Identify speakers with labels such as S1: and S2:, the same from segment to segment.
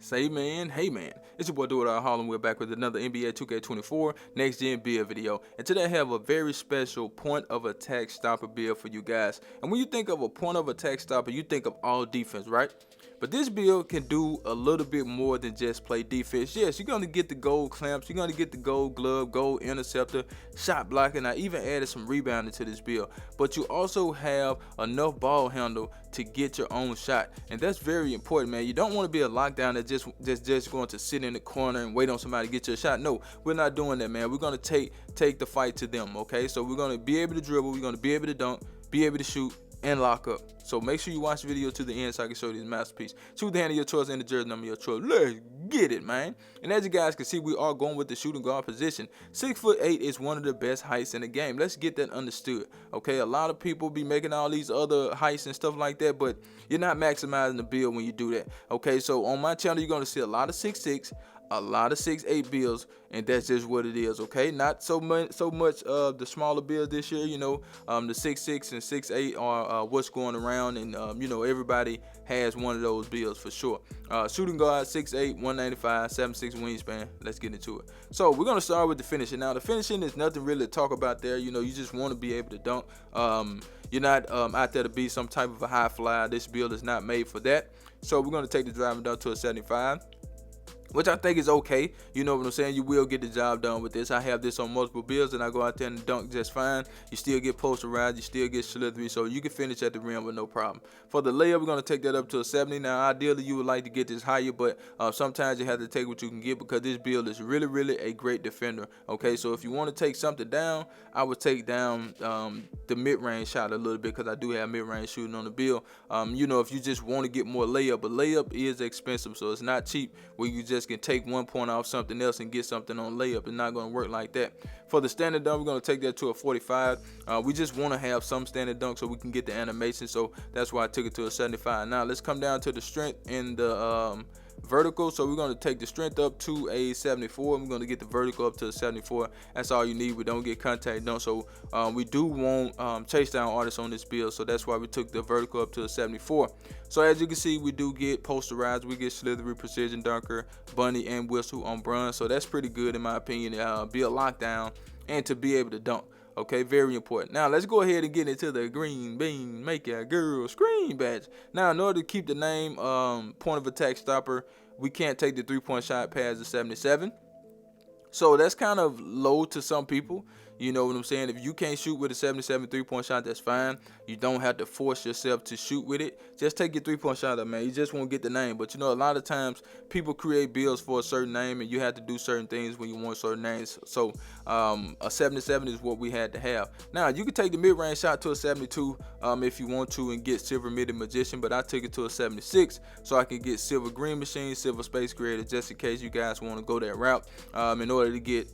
S1: Say man, hey man, it's your boy Do It All Harlem. We're back with another NBA 2K24 Next Gen build video. And today I have a very special point of attack stopper build for you guys. And when you think of a point of attack stopper, you think of all defense, right? But this build can do a little bit more than just play defense. Yes, you're going to get the gold clamps, you're going to get the gold glove, gold interceptor, shot blocking. I even added some rebounding to this build. But you also have enough ball handle to get your own shot. And that's very important, man. You don't want to be a lockdown that just going to sit in the corner and wait on somebody to get your shot. No, we're not doing that, man. We're going to take the fight to them, okay? So we're going to be able to dribble, we're going to be able to dunk, be able to shoot, and lock up. So make sure you watch the video to the end so I can show you this masterpiece. Choose the hand of your choice and the jersey number of your choice. Let's get it, man. And as you guys can see, we are going with the shooting guard position. 6'8" is one of the best heights in the game. Let's get that understood. Okay, a lot of people be making all these other heights and stuff like that, but you're not maximizing the build when you do that. Okay, so on my channel, you're going to see a lot of 6'6", a lot of 6'8" builds, and that's just what it is. Okay, not so much of the smaller builds this year. You know, the 6'6" and 6'8" are what's going around, and you know, everybody has one of those builds for sure. Shooting guard, 6'8", 195, 7'6" wingspan. Let's get into it. So we're gonna start with the finishing. Now the finishing is nothing really to talk about there. You know, you just want to be able to dunk. You're not out there to be some type of a high flyer. This build is not made for that. So we're gonna take the driving dunk to a 75. Which I think is okay. You know what I'm saying? You will get the job done with this. I have this on multiple builds, and I go out there and dunk just fine. You still get posterized, you still get slithery, so you can finish at the rim with no problem. For the layup, we're going to take that up to a 70. Now, ideally, you would like to get this higher, but sometimes you have to take what you can get because this build is really a great defender. Okay, so if you want to take something down, I would take down the mid-range shot a little bit because I do have mid-range shooting on the build. You know, if you just want to get more layup, but layup is expensive, so it's not cheap where you just can take 1 point off something else and get something on layup. It's not going to work like that. For the standard dunk, we're going to take that to a 45. We just want to have some standard dunk so we can get the animation, so that's why I took it to a 75. Now let's come down to the strength and the vertical. So we're going to take the strength up to a 74, and we're going to get the vertical up to a 74. That's all you need. We don't get contact dunk, so we do want chase down artists on this build, so that's why we took the vertical up to a 74. So as you can see, we do get posterized, we get slithery, precision dunker, bunny, and whistle on bronze, so that's pretty good in my opinion. Be a lockdown and to be able to dunk. Okay, very important. Now let's go ahead and get into the green bean make a girl scream badge. Now in order to keep the name point of attack stopper, we can't take the 3-point shot past the 77. So that's kind of low to some people. You know what I'm saying? If you can't shoot with a 77 3-point shot, that's fine. You don't have to force yourself to shoot with it. Just take your 3-point shot up, man. You just won't get the name. But you know, a lot of times people create builds for a certain name, and you have to do certain things when you want certain names. So a 77 is what we had to have. Now you can take the mid-range shot to a 72 if you want to and get silver mid magician, but I took it to a 76 so I can get silver green machine, silver space creator, just in case you guys want to go that route. In order to get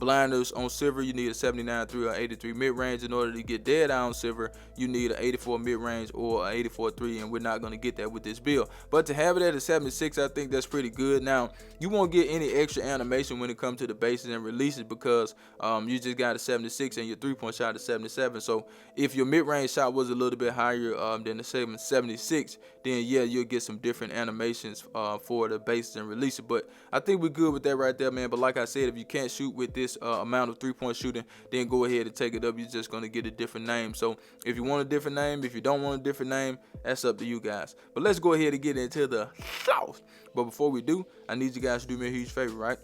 S1: blinders on silver, you need a 79 3 or 83 mid-range. In order to get dead eye on silver, you need an 84 mid-range or an 84 3, and we're not going to get that with this build. But to have it at a 76, I think that's pretty good. Now you won't get any extra animation when it comes to the bases and releases because you just got a 76 and your 3-point shot is 77. So if your mid-range shot was a little bit higher than the 76, then yeah, you'll get some different animations for the bases and releases. But I think we're good with that right there, man. But like I said, if you can't shoot with this amount of 3-point shooting, then go ahead and take it up. You're just going to get a different name. So if you want a different name, if you don't want a different name, that's up to you guys. But let's go ahead and get into the sauce. But before we do, I need you guys to do me a huge favor, right?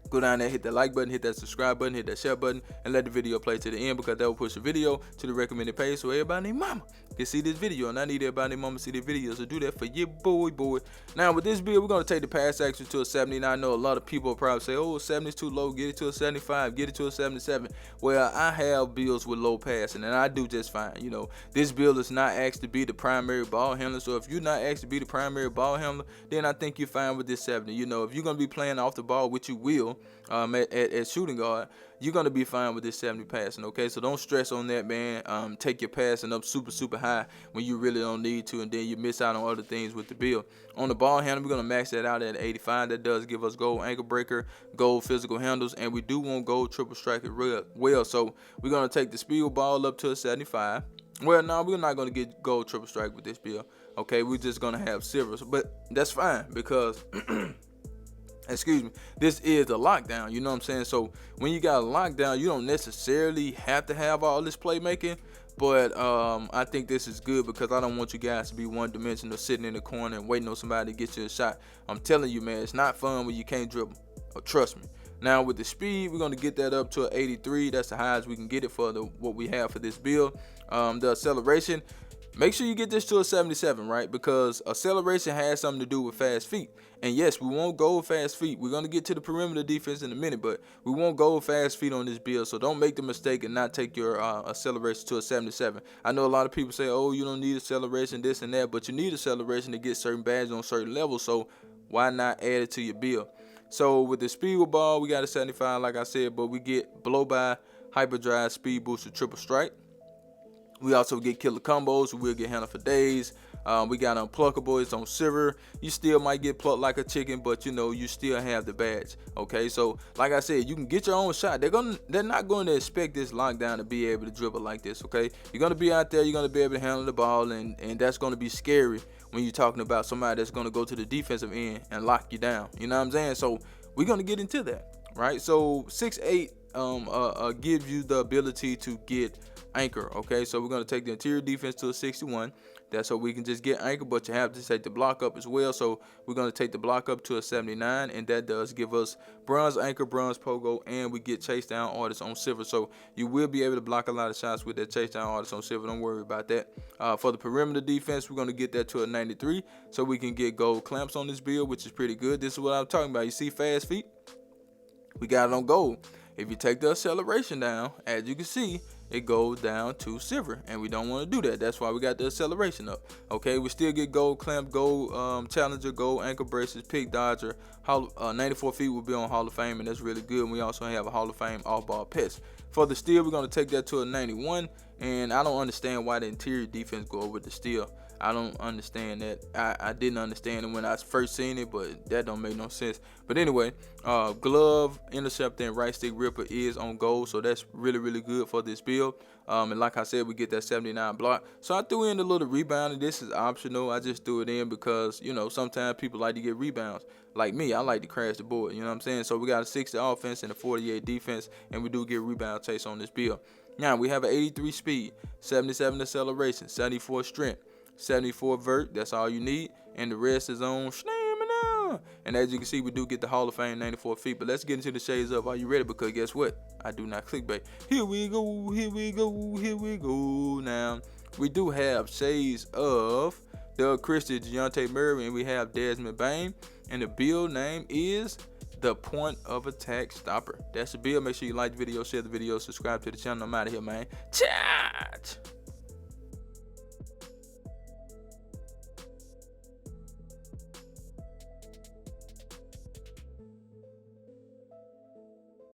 S1: Go down there, hit that like button, hit that subscribe button, hit that share button, and let the video play to the end because that will push the video to the recommended page so everybody named mama can see this video. And I need everybody named mama to see the video, so do that for your boy. Now with this build, we're going to take the pass action to a 79. I know a lot of people will probably say, oh, 70 is too low, get it to a 75, get it to a 77. Well, I have builds with low passing, and I do just fine. You know, this build is not asked to be the primary ball handler, so if you're not asked to be the primary ball handler, then I think you're fine with this 70. You know, if you're going to be playing off the ball, which you will, at shooting guard, you're going to be fine with this 70 passing, okay? So don't stress on that, man. Take your passing up super high when you really don't need to, and then you miss out on other things with the build. On the ball handle, we're going to max that out at 85. That does give us gold ankle breaker, gold physical handles, and we do want gold triple strike as well. So we're going to take the speed ball up to a 75. Well, no, we're not going to get gold triple strike with this build. Okay, we're just gonna have silver, but that's fine because excuse me, this is the lockdown, you know what I'm saying? So when you got a lockdown, you don't necessarily have to have all this playmaking, but I think this is good because I don't want you guys to be one-dimensional, sitting in the corner and waiting on somebody to get you a shot. I'm telling you, man, it's not fun when you can't dribble. Trust me. Now with the speed, we're gonna get that up to an 83. That's the highest we can get it for what we have for this build. The acceleration, make sure you get this to a 77, right? Because acceleration has something to do with fast feet. And yes, we won't go with fast feet. We're going to get to the perimeter defense in a minute, but we won't go with fast feet on this build. So don't make the mistake and not take your acceleration to a 77. I know a lot of people say, oh, you don't need acceleration, this and that, but you need acceleration to get certain badges on certain levels. So why not add it to your build? So with the speed with ball, we got a 75, like I said, but we get blow by, hyperdrive, speed boosted, triple strike. We also get killer combos. We'll get handled for days. We got unpluckable. It's on silver. You still might get plucked like a chicken, but you know you still have the badge. Okay, so like I said, you can get your own shot. They're not going to expect this lockdown to be able to dribble like this. Okay, you're gonna be out there. You're gonna be able to handle the ball, and that's gonna be scary when you're talking about somebody that's gonna go to the defensive end and lock you down. You know what I'm saying? So we're gonna get into that, right? So 6'8" gives you the ability to get anchor. Okay, so we're going to take the interior defense to a 61. That's so we can just get anchor, but you have to take the block up as well. So we're going to take the block up to a 79, and that does give us bronze anchor, bronze pogo, and we get chase down artists on silver. So you will be able to block a lot of shots with that chase down artists on silver. Don't worry about that. For the perimeter defense, we're going to get that to a 93, so we can get gold clamps on this build, which is pretty good. This is what I'm talking about. You see fast feet? We got it on gold. If you take the acceleration down, as you can see, it goes down to silver, and we don't want to do that. That's why we got the acceleration up. Okay, we still get gold clamp, gold challenger, gold ankle braces, pick dodger. 94 feet will be on Hall of Fame, and that's really good. And we also have a Hall of Fame off-ball pest. For the steal, we're going to take that to a 91, and I don't understand why the interior defense go over the steal. I don't understand that. I didn't understand it when I first seen it, but that don't make no sense. But anyway, glove, interceptor, and right stick ripper is on gold, so that's really, really good for this build. And like I said, we get that 79 block. So I threw in a little rebound, and this is optional. I just threw it in because, you know, sometimes people like to get rebounds. Like me, I like to crash the board, you know what I'm saying? So we got a 60 offense and a 48 defense, and we do get rebound chase on this build. Now, we have an 83 speed, 77 acceleration, 74 strength, 74 vert, that's all you need, and the rest is on stamina. And as you can see, we do get the Hall of Fame 94 feet. But let's get into the shades up. Are you ready? Because guess what? I do not clickbait. Here we go, here we go, here we go. Now, we do have shades of Doug Christie, Dejounte Murray, and we have Desmond Bane. And the build name is the Point of Attack Stopper. That's the build. Make sure you like the video, share the video, subscribe to the channel. I'm out of here, man. Chat!